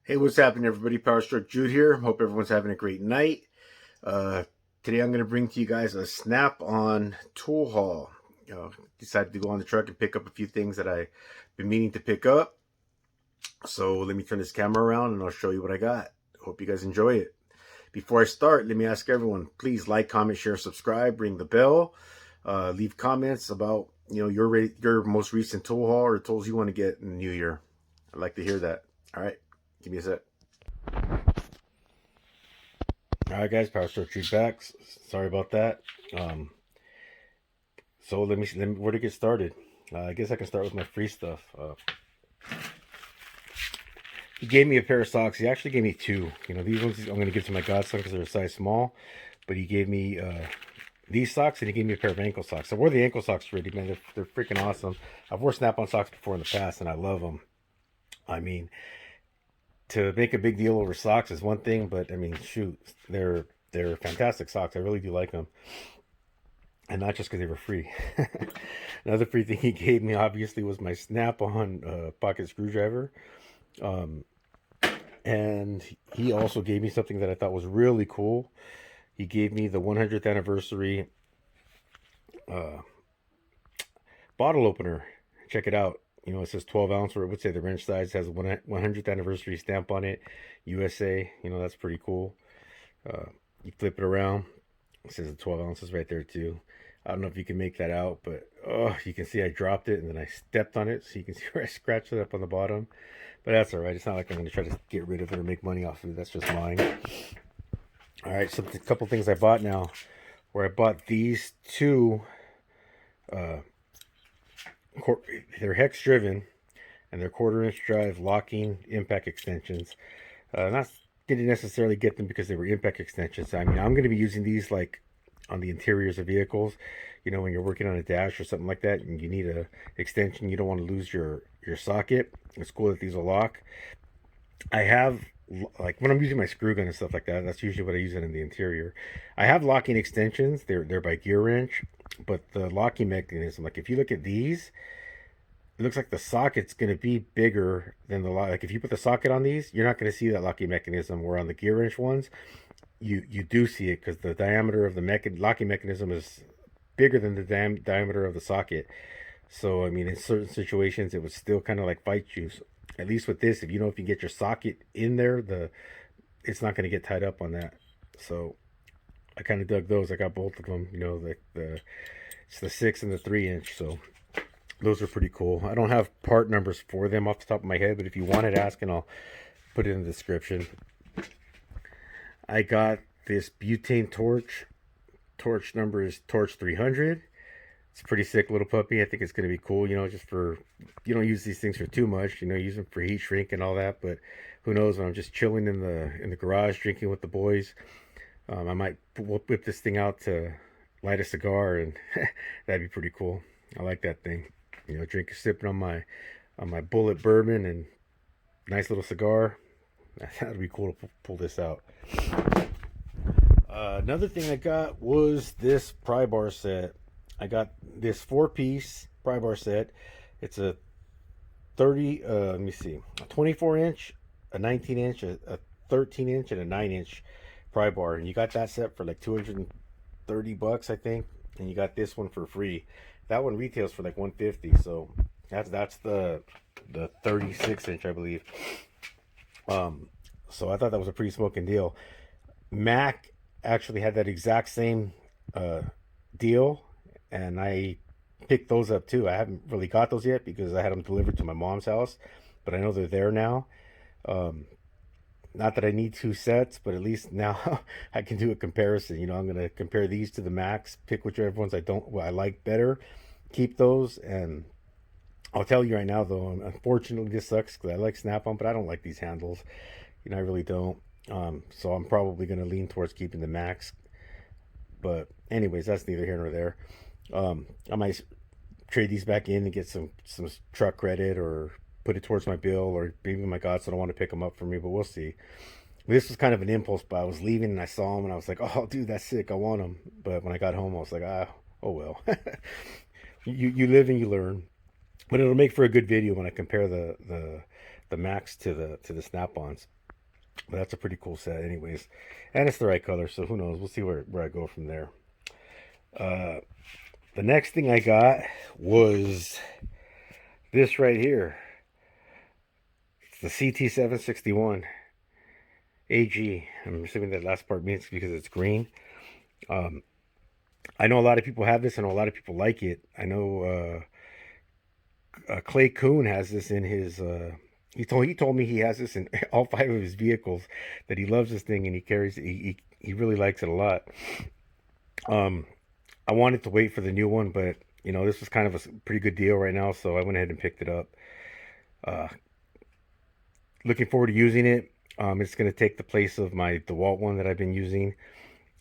Hey, what's happening, everybody? PowerStroke Jude here. Hope everyone's having a great night. Uh, Today, I'm going to bring to you guys a snap-on tool haul. Decided to go on the truck and pick up a few things that I've been meaning to pick up. So let me turn this camera around and I'll show you what I got. Hope you guys enjoy it. Before I start, let me ask everyone: please like, comment, share, subscribe, ring the bell, leave comments about your most recent tool haul or tools you want to get in the new year. I'd like to hear that. All right, give me a sec. All right, guys, PowerStroke Jude back. Sorry about that. Um, so let me where to get started. I guess I can start with my free stuff. He gave me a pair of socks. He actually gave me two. These ones I'm going to give to my godson because they're a size small. But he gave me these socks and he gave me a pair of ankle socks. I wore the ankle socks already, man. They're freaking awesome. I've worn snap-on socks before in the past and I love them. I mean, to make a big deal over socks is one thing, but I mean, shoot, they're fantastic socks. I really do like them. And not just because they were free. Another free thing he gave me, obviously, was my snap-on pocket screwdriver. Um, and he also gave me something that I thought was really cool. He gave me the 100th anniversary bottle opener. Check it out. It says 12 ounce, or it would say the wrench size has a 100th anniversary stamp on it. USA. That's pretty cool. You flip it around. It says the 12 ounces right there, too. I don't know if you can make that out, but you can see I dropped it and then I stepped on it. So you can see where I scratched it up on the bottom. But that's all right. It's not like I'm going to try to get rid of it or make money off of it. That's just mine. All right, so a couple things I bought now. Where I bought these two, they're hex driven, and they're 1/4 inch drive locking impact extensions. Not didn't necessarily get them because they were impact extensions. I mean, I'm going to be using these like on the interiors of vehicles. When you're working on a dash or something like that, and you need a extension, you don't want to lose your socket. It's cool that these will lock. I have, like, when I'm using my screw gun and stuff like that, that's usually what I use it in the interior. I have locking extensions. They're by Gear Wrench, but the locking mechanism, like if you look at these, it looks like the socket's going to be bigger than the lock. Like if you put the socket on these, you're not going to see that locking mechanism. Where on the Gear Wrench ones, you do see it because the diameter of the locking mechanism is bigger than the diameter of the socket. So I mean, in certain situations, it would still kind of like fight you. So, at least with this, if you can get your socket in there, it's not going to get tied up on that. So I kind of dug those. I got both of them. It's the 6 and the 3 inch. So those are pretty cool. I don't have part numbers for them off the top of my head, but if you wanted to ask, and I'll put it in the description. I got this butane torch. Torch number is torch 300. It's a pretty sick little puppy. I think it's going to be cool, just for, you don't use these things for too much, use them for heat shrink and all that, but who knows, when I'm just chilling in the garage drinking with the boys, I might whip this thing out to light a cigar, and that'd be pretty cool. I like that thing. Sipping on my bullet bourbon and nice little cigar. That'd be cool to pull this out. Another thing I got was this pry bar set. I got this 4-piece pry bar set. It's a 30, let me see, a 24-inch, a 19-inch, a 13-inch, and a 9-inch pry bar. And you got that set for like $230, I think. And you got this one for free. That one retails for like $150. So that's the 36-inch, I believe. So I thought that was a pretty smoking deal. Mac actually had that exact same deal, and I picked those up too. I haven't really got those yet because I had them delivered to my mom's house, but I know they're there now. Not that I need two sets, but at least now I can do a comparison. I'm going to compare these to the Macs, pick whichever ones I like better, keep those. And I'll tell you right now, though, unfortunately, this sucks because I like Snap-on, but I don't like these handles. I really don't. So I'm probably going to lean towards keeping the Macs. But anyways, that's neither here nor there. I might trade these back in and get some truck credit, or put it towards my bill, or maybe my godson don't want to pick them up for me, but we'll see. This was kind of an impulse, but I was leaving and I saw them and I was like, oh, dude, that's sick. I want them. But when I got home, I was like, oh well. you live and you learn. But it'll make for a good video when I compare the max to the snap-ons. But that's a pretty cool set anyways. And it's the right color, so who knows? We'll see where I go from there. The next thing I got was this right here. It's the CT761 AG. I'm assuming that last part means because it's green. I know a lot of people have this. I know a lot of people like it. I know Clay Coon has this in his... He told me he has this in all 5 of his vehicles, that he loves this thing and he carries it. He really likes it a lot. I wanted to wait for the new one, but you know, this was kind of a pretty good deal right now, so I went ahead and picked it up. Looking forward to using it. It's going to take the place of my DeWalt one that I've been using,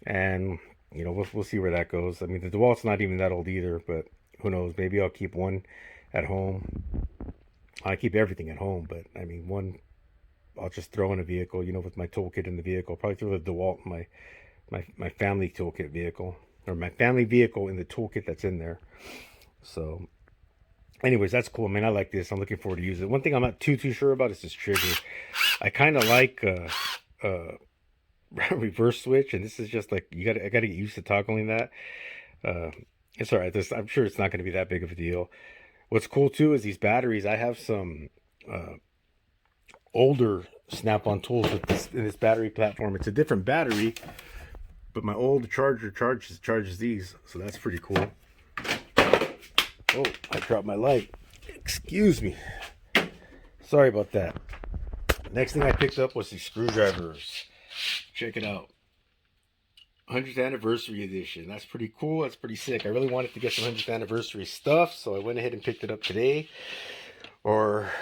and you know, we'll see where that goes. I mean, the DeWalt's not even that old either, but who knows? Maybe I'll keep one at home. I keep everything at home, but I mean, one I'll just throw in a vehicle, you know, with my toolkit in the vehicle. Probably throw the DeWalt in my family toolkit vehicle, or my family vehicle in the toolkit that's in there. So anyways, that's cool, man. I like this. I'm looking forward to using it. One thing I'm not too sure about is this trigger. I kind of like reverse switch, and this is just like, I gotta get used to toggling that. It's all right. I'm sure it's not going to be that big of a deal. What's cool too is these batteries. I have some older snap-on tools with in this battery platform. It's a different battery, but my old charger charges these, so that's pretty cool. Oh, I dropped my light. Excuse me. Sorry about that. Next thing I picked up was these screwdrivers. Check it out. 100th anniversary edition. That's pretty cool. That's pretty sick. I really wanted to get some 100th anniversary stuff, so I went ahead and picked it up today. Or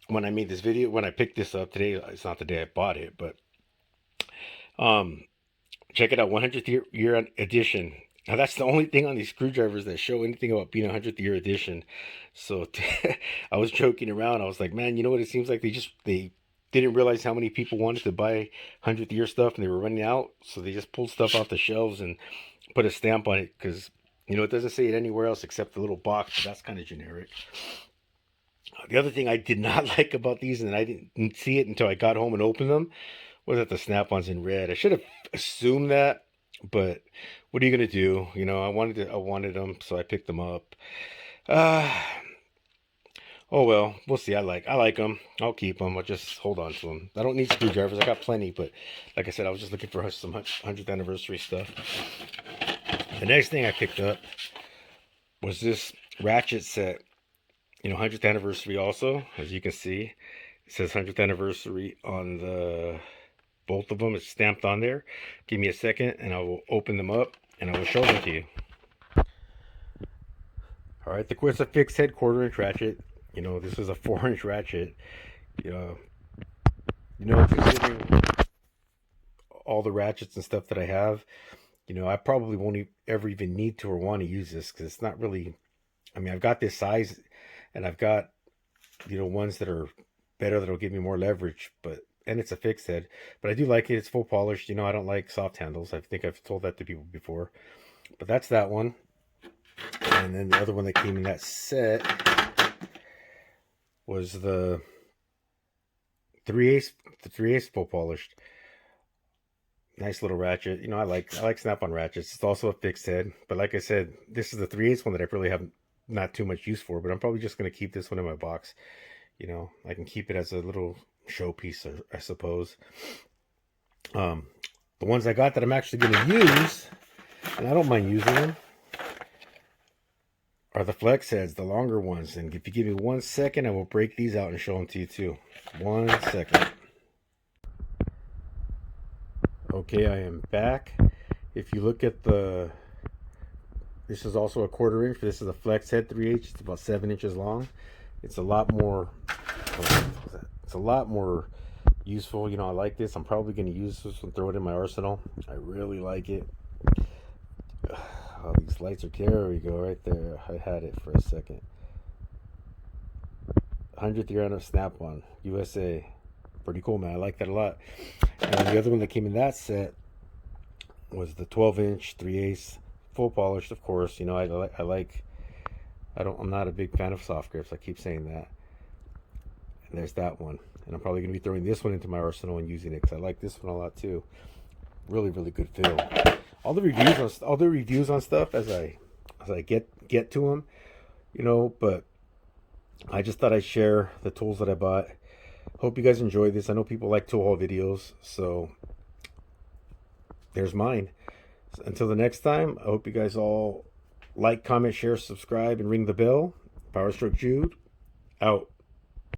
when I made this video, when I picked this up today, it's not the day I bought it, but check it out. 100th year edition. Now that's the only thing on these screwdrivers that show anything about being a 100th year edition. So I was joking around. I was like, man, you know what? It seems like they didn't realize how many people wanted to buy 100th year stuff, and they were running out, so they just pulled stuff off the shelves and put a stamp on it, because you know, it doesn't say it anywhere else except the little box, but that's kind of generic. The other thing I did not like about these, and I didn't see it until I got home and opened them, was that the snap-on's in red. I should have assumed that, but what are you gonna do? You know, I wanted them, so I picked them up. Oh well, we'll see. I like them. I'll keep them. I'll just hold on to them. I don't need screwdrivers. I got plenty, but like I said, I was just looking for some 100th anniversary stuff. The next thing I picked up was this ratchet set. You know, 100th anniversary also. As you can see, it says 100th anniversary on both of them. It's stamped on there. Give me a second, and I will open them up, and I will show them to you. All right, it's a fixed head 1/4-inch ratchet. You know, this is a 4-inch ratchet. You know, considering all the ratchets and stuff that I have, you know, I probably won't ever even need to or want to use this, because it's not really, I mean, I've got this size, and I've got, you know, ones that are better, that'll give me more leverage, and it's a fixed head, but I do like it. It's full polished. You know, I don't like soft handles. I think I've told that to people before, but that's that one. And then the other one that came in that set was the 3/8 full polished. Nice little ratchet. You know, I like snap-on ratchets. It's also a fixed head, but like I said, this is the 3/8 one that I really have not too much use for, but I'm probably just going to keep this one in my box. You know, I can keep it as a little showpiece, I suppose. The ones I got that I'm actually going to use, and I don't mind using them, are the flex heads, the longer ones. And if you give me 1 second, I will break these out and show them to you too. 1 second. Okay, I am back. If you look at this is also a 1/4-inch. This is a flex head 3/8. It's about 7 inches long. It's a lot more. It's a lot more useful. You know, I like this. I'm probably going to use this and throw it in my arsenal. I really like it. Oh, these lights are, there we go, right there. I had it for a second. 100th year on a snap-on, USA. Pretty cool, man. I like that a lot. And the other one that came in that set was the 12-inch 3/8 full polished, of course. You know, I'm not a big fan of soft grips. I keep saying that. And there's that one. And I'm probably going to be throwing this one into my arsenal and using it because I like this one a lot too. Really, really good feel. All the reviews on stuff as I get to them, you know. But I just thought I'd share the tools that I bought. Hope you guys enjoy this. I know people like tool haul videos, so there's mine. Until the next time, I hope you guys all like, comment, share, subscribe, and ring the bell. PowerStroke Jude, out.